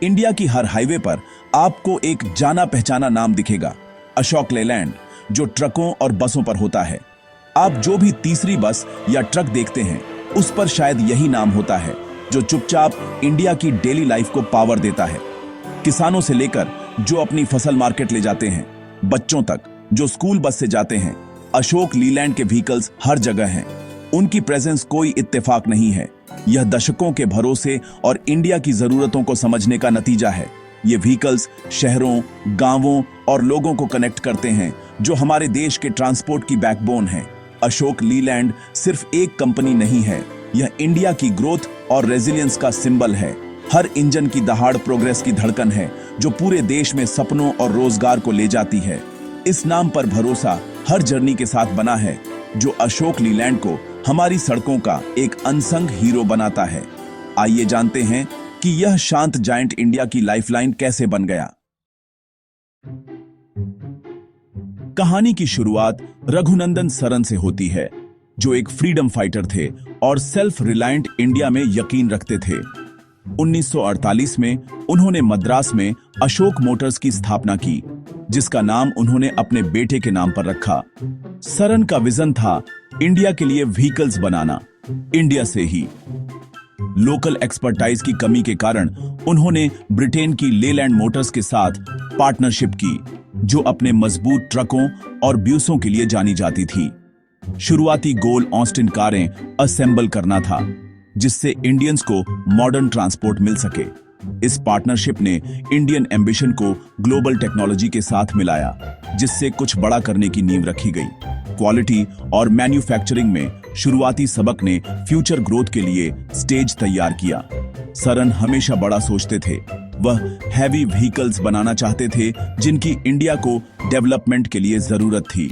India की हर highway पर आपको एक जाना पहचाना नाम दिखेगा, अशोक लेलैंड, जो ट्रकों और बसों पर होता है। आप जो भी तीसरी बस या ट्रक देखते हैं, उस पर शायद यही नाम होता है, जो चुपचाप इंडिया की डेली लाइफ को पावर देता है। किसानों से लेकर जो अपनी फसल मार्केट ले जाते हैं, बच्चों तक जो स्कूल बस से जाते हैं, अशोक लीलैंड के व्हीकल्स हर जगह हैं। उनकी प्रेजेंस कोई इत्तेफाक नहीं है, यह दशकों के भरोसे और इंडिया की जरूरतों को समझने का नतीजा है। ये व्हीकल्स शहरों, गांवों और लोगों को कनेक्ट करते हैं, जो हमारे देश के ट्रांसपोर्ट की बैकबोन है। अशोक लीलैंड सिर्फ एक कंपनी नहीं है, यह इंडिया की ग्रोथ और रेजिलियंस का सिंबल है। हर इंजन की दहाड़ प्रोग्रेस की धड़कन है, जो पूरे देश में सपनों और रोजगार को ले जाती है। इस नाम पर भरोसा हर जर्नी के साथ बना है, जो अशोक लीलैंड को हमारी सड़कों का एक अनसंग हीरो बनाता है। आइए जानते हैं कि यह शांत जायंट इंडिया की लाइफलाइन कैसे बन गया। कहानी की शुरुआत रघुनंदन सरन से होती है, जो एक फ्रीडम फाइटर थे और सेल्फ रिलायंट इंडिया में यकीन रखते थे। 1948 में उन्होंने मद्रास में अशोक मोटर्स की स्थापना की, जिसका नाम उन्होंने अपने बेटे के नाम पर रखा। सरन का विजन था इंडिया के लिए व्हीकल्स बनाना, इंडिया से ही। लोकल एक्सपर्टाइज की कमी के कारण उन्होंने ब्रिटेन की लेलैंड मोटर्स के साथ पार्टनरशिप की, जो अपने मजबूत ट्रकों और ब्यूसों के लिए जानी जाती थी। शुरुआती गोल ऑस्टिन कारें असेंबल करना था, जिससे इंडियंस को मॉडर्न ट्रांसपोर्ट मिल सके। इस पार्टनरशिप ने इंडियन एम्बिशन को ग्लोबल टेक्नोलॉजी के साथ मिलाया, जिससे कुछ बड़ा करने की नींव रखी गई। क्वालिटी और मैन्युफैक्चरिंग में शुरुआती सबक ने फ्यूचर ग्रोथ के लिए स्टेज तैयार किया। सरन हमेशा बड़ा सोचते थे। वह हैवी व्हीकल्स बनाना चाहते थे, जिनकी इंडिया को डेवलपमेंट के लिए जरूरत थी।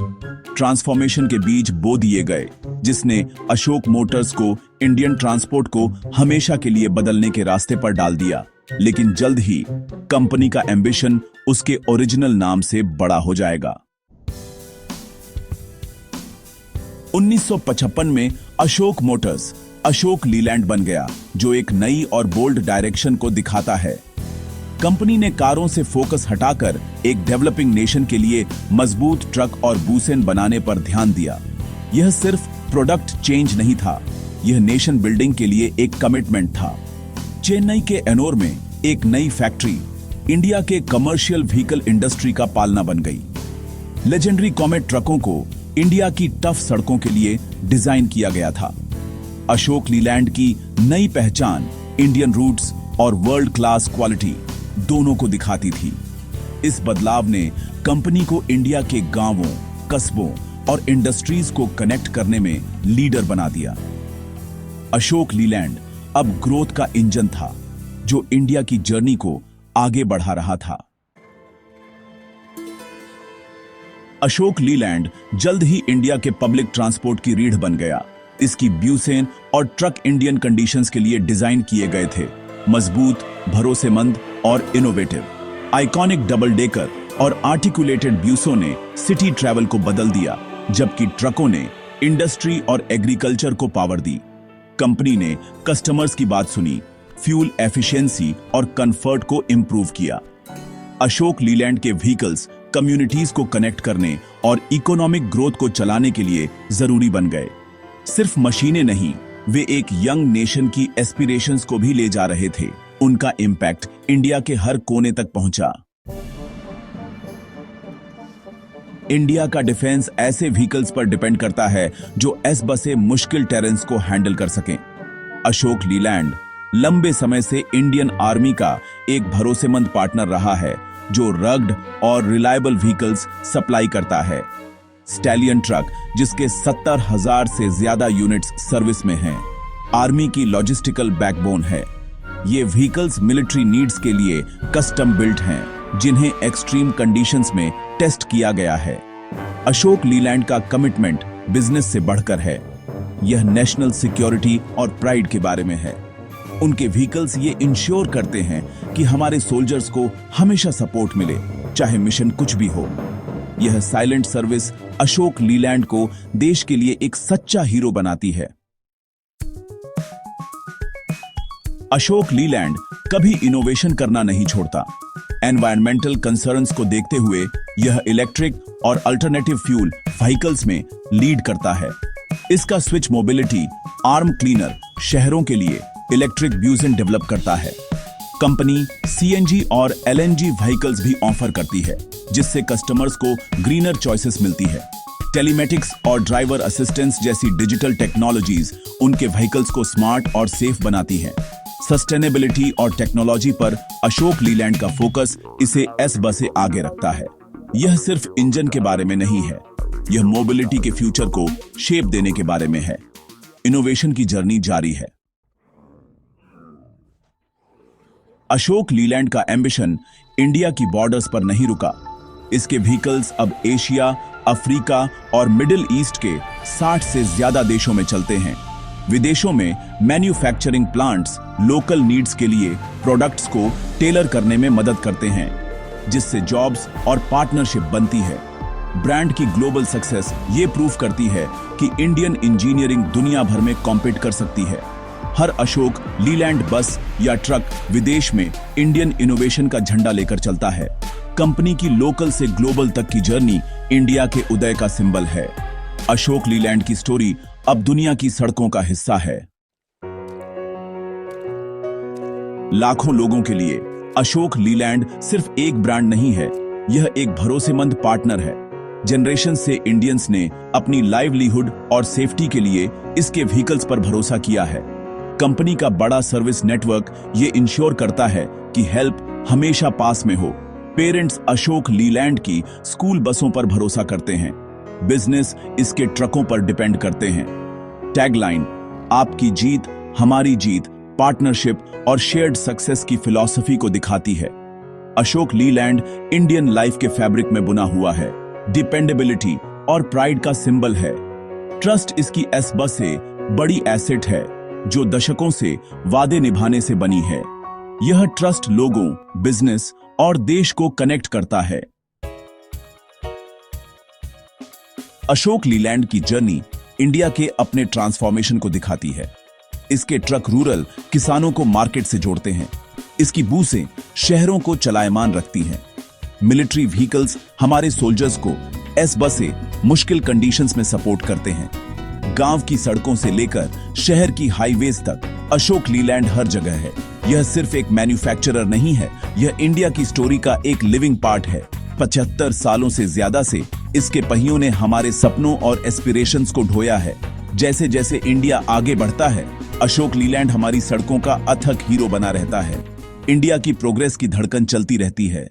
ट्रांसफॉर्मेशन के बीज बो दिए गए, जिसने अशोक मोटर्स को इंडियन ट्रांसपोर्ट को हमेशा के लिए बदलने के रास्ते पर डाल दिया। लेकिन जल्द ही कंपनी का एम्बिशन उसके ओरिजिनल नाम से बड़ा हो जाएगा। 1955 में अशोक मोटर्स अशोक लीलैंड बन गया, जो एक नई और बोल्ड डायरेक्शन को दिखाता है। कंपनी ने कारों से फोकस हटाकर एक डेवलपिंग नेशन के लिए मजबूत ट्रक और बूसेन बनाने पर ध्यान दिया। यह सिर्फ प्रोडक्ट चेंज नहीं था, यह नेशन बिल्डिंग के लिए एक कमिटमेंट था। चेन्नई के एनोर में एक नई फैक्ट्री इंडिया के कमर्शियल व्हीकल इंडस्ट्री का पालना बन गई। लेजेंडरी कॉमेट ट्रकों को इंडिया की टफ सड़कों के लिए डिजाइन किया गया था। अशोक लीलैंड की नई पहचान इंडियन रूट्स और वर्ल्ड क्लास क्वालिटी दोनों को दिखाती थी। इस बदलाव ने कंपनी को इंडिया के गांवों, कस्बों और इंडस्ट्रीज को कनेक्ट करने में लीडर बना दिया। अशोक लीलैंड अब ग्रोथ का इंजन था, जो इंडिया की जर्नी को आगे बढ़ा रहा था। अशोक लीलैंड जल्द ही इंडिया के पब्लिक ट्रांसपोर्ट की रीढ़ बन गया। इसकी ब्यूसेन और ट्रक इंडियन कंडीशंस के लिए डिजाइन किए गए थे, मजबूत, भरोसेमंद और इनोवेटिव। आइकॉनिक डबल डेकर और आर्टिकुलेटेड ब्यूसों ने सिटी ट्रैवल को बदल दिया, जबकि ट्रकों ने इंडस्ट्री और एग्रीकल्चर को पावर दी। कंपनी ने कस्टमर्स की बात सुनी, फ्यूल एफिशिएंसी और कंफर्ट को इंप्रूव किया। अशोक लीलैंड के व्हीकल्स कम्युनिटीज को कनेक्ट करने और इकोनॉमिक ग्रोथ को चलाने के लिए जरूरी बन गए। सिर्फ मशीनें नहीं, वे एक यंग नेशन की एस्पिरेशंस को भी ले जा रहे थे। उनका इंपैक्ट इंडिया के हर कोने तक पहुंचा। इंडिया का डिफेंस ऐसे व्हीकल्स पर डिपेंड करता है जो एस बसे मुश्किल टेरेंस को हैंडल कर सकें। अशोक लीलैंड लंबे समय से इंडियन आर्मी का एक भरोसेमंद पार्टनर रहा है, जो रग्ड और रिलायबल व्हीकल्स सप्लाई करता है। स्टैलियन ट्रक, जिसके 70,000 से ज्यादा यूनिट्स सर्विस में हैं, आर्मी की लॉजिस्टिकल बैकबोन है। ये व्हीकल्स मिलिट्री नीड्स के लिए कस्टम बिल्ट हैं, जिन्हें एक्सट्रीम कंडीशंस में टेस्ट किया गया है। अशोक लीलैंड का कमिटमेंट बिजनेस से बढ़कर है। यह नेशनल सिक्योरिटी और प्राइड के बारे में है। उनके व्हीकल्स ये इंश्योर करते हैं कि हमारे सोल्जर्स को हमेशा सपोर्ट मिले, चाहे मिशन कुछ भी हो। यह साइलेंट सर्विस अशोक लीलैंड को देश के लिए एक सच्चा हीरो बनाती है। अशोक लीलैंड कभी इनोवेशन करना नहीं छोड़ता। एनवायरमेंटल कंसर्न्स को देखते हुए यह इलेक्ट्रिक और अल्टरनेटिव फ्यूल व्हीकल्स में लीड करता है। इसका स्विच मोबिलिटी आर्म क्लीनर शहरों के लिए इलेक्ट्रिक ब्यूजन डेवलप करता है। कंपनी सीएनजी और एलएनजी व्हीकल्स भी ऑफर करती है, जिससे कस्टमर्स को ग्रीनर चॉइसेस मिलती है। टेलीमेटिक्स और ड्राइवर असिस्टेंस जैसी डिजिटल टेक्नोलॉजीज उनके व्हीकल्स को स्मार्ट और सेफ बनाती हैं। सस्टेनेबिलिटी और टेक्नोलॉजी पर अशोक लीलैंड का फोकस इसे एस बस से आगे रखता है। यह सिर्फ इंजन के बारे में नहीं है, यह मोबिलिटी के फ्यूचर को शेप देने के बारे में है। इनोवेशन की जर्नी जारी है। अशोक लीलैंड का एम्बिशन इंडिया की बॉर्डर्स पर नहीं रुका। इसके व्हीकल्स अब एशिया, अफ्रीका और मिडिल ईस्ट के 60 से ज्यादा देशों में चलते हैं। विदेशों में मैन्युफैक्चरिंग प्लांट्स लोकल नीड्स के लिए प्रोडक्ट्स को टेलर करने में मदद करते हैं, जिससे जॉब्स और पार्टनरशिप बनती है। ब्रांड की ग्लोबल सक्सेस ये प्रूव करती है कि इंडियन इंजीनियरिंग दुनिया भर में कॉम्पीट कर सकती है। हर अशोक लीलैंड बस या ट्रक विदेश में इंडियन इनोवेशन का झंडा लेकर चलता है। कंपनी की लोकल से ग्लोबल तक की जर्नी इंडिया के उदय का सिंबल है। अशोक लीलैंड की स्टोरी अब दुनिया की सड़कों का हिस्सा है। लाखों लोगों के लिए अशोक लीलैंड सिर्फ एक ब्रांड नहीं है, यह एक भरोसेमंद पार्टनर है। जनरेशन से इंडियंस ने अपनी लाइवलीहुड और सेफ्टी के लिए इसके व्हीकल्स पर भरोसा किया है। कंपनी का बड़ा सर्विस नेटवर्क ये इंश्योर करता है कि हेल्प हमेशा पास में हो। पेरेंट्स अशोक लीलैंड की स्कूल बसों पर भरोसा करते हैं, बिजनेस इसके ट्रकों पर डिपेंड करते हैं। टैगलाइन आपकी जीत हमारी जीत, पार्टनरशिप और शेयर्ड सक्सेस की फिलॉसफी को दिखाती है। अशोक लीलैंड इंडियन लाइफ के फैब्रिक में बुना हुआ है, डिपेंडेबिलिटी और प्राइड का सिंबल है। ट्रस्ट इसकी एस बस से बड़ी एसेट है, जो दशकों से वादे निभाने से बनी है। यह ट्रस्ट लोगों, बिजनेस और देश को कनेक्ट करता है। अशोक लीलैंड की जर्नी इंडिया के अपने ट्रांसफॉर्मेशन को दिखाती है। इसके ट्रक रूरल किसानों को मार्केट से जोड़ते हैं, इसकी बसें शहरों को चलायमान रखती हैं। मिलिट्री व्हीकल्स हमारे सोल्जर्स को एस बस से मुश्किल कंडीशंस में सपोर्ट करते हैं। गांव की सड़कों से लेकर शहर की हाईवेज तक अशोक लीलैंड हर जगह है। यह सिर्फ एक मैन्युफैक्चरर नहीं है, यह इंडिया की स्टोरी का एक लिविंग पार्ट है। 75 सालों से ज्यादा से इसके पहियों ने हमारे सपनों और एस्पिरेशंस को ढोया है। जैसे जैसे इंडिया आगे बढ़ता है, अशोक लीलैंड हमारी सड़कों का अथक हीरो बना रहता है। इंडिया की प्रोग्रेस की धड़कन चलती रहती है।